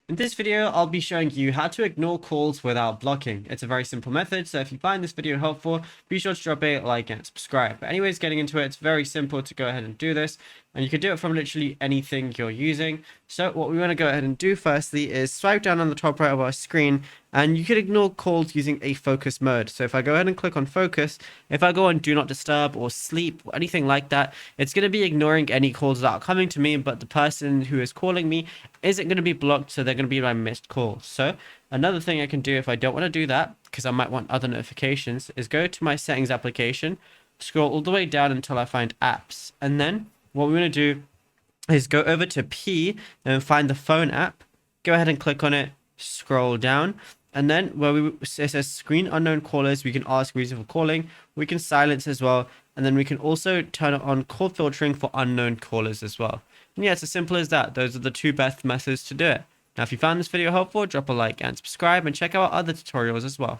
In this video, I'll be showing you how to ignore calls without blocking. It's a very simple method, so if you find this video helpful, be sure to drop a like and subscribe. But anyways, getting into it, it's very simple to go ahead and do this, and you can do it from literally anything you're using. So what we want to go ahead and do firstly is swipe down on the top right of our screen, and you can ignore calls using a focus mode. So if I go ahead and click on focus, if I go on do not disturb or sleep or anything like that, it's going to be ignoring any calls that are coming to me, but the person who is calling me isn't going to be blocked, so they're going to be my missed calls. So another thing I can do if I don't want to do that, because I might want other notifications, is go to my settings application, scroll all the way down until I find apps, and then what we want to do is go over to P and find the phone app, go ahead and click on it, scroll down, and then where it says screen unknown callers, we can ask reason for calling, we can silence as well, and then we can also turn on call filtering for unknown callers as well. And yeah, it's as simple as that. Those are the two best methods to do it. Now, if you found this video helpful, drop a like and subscribe, and check out other tutorials as well.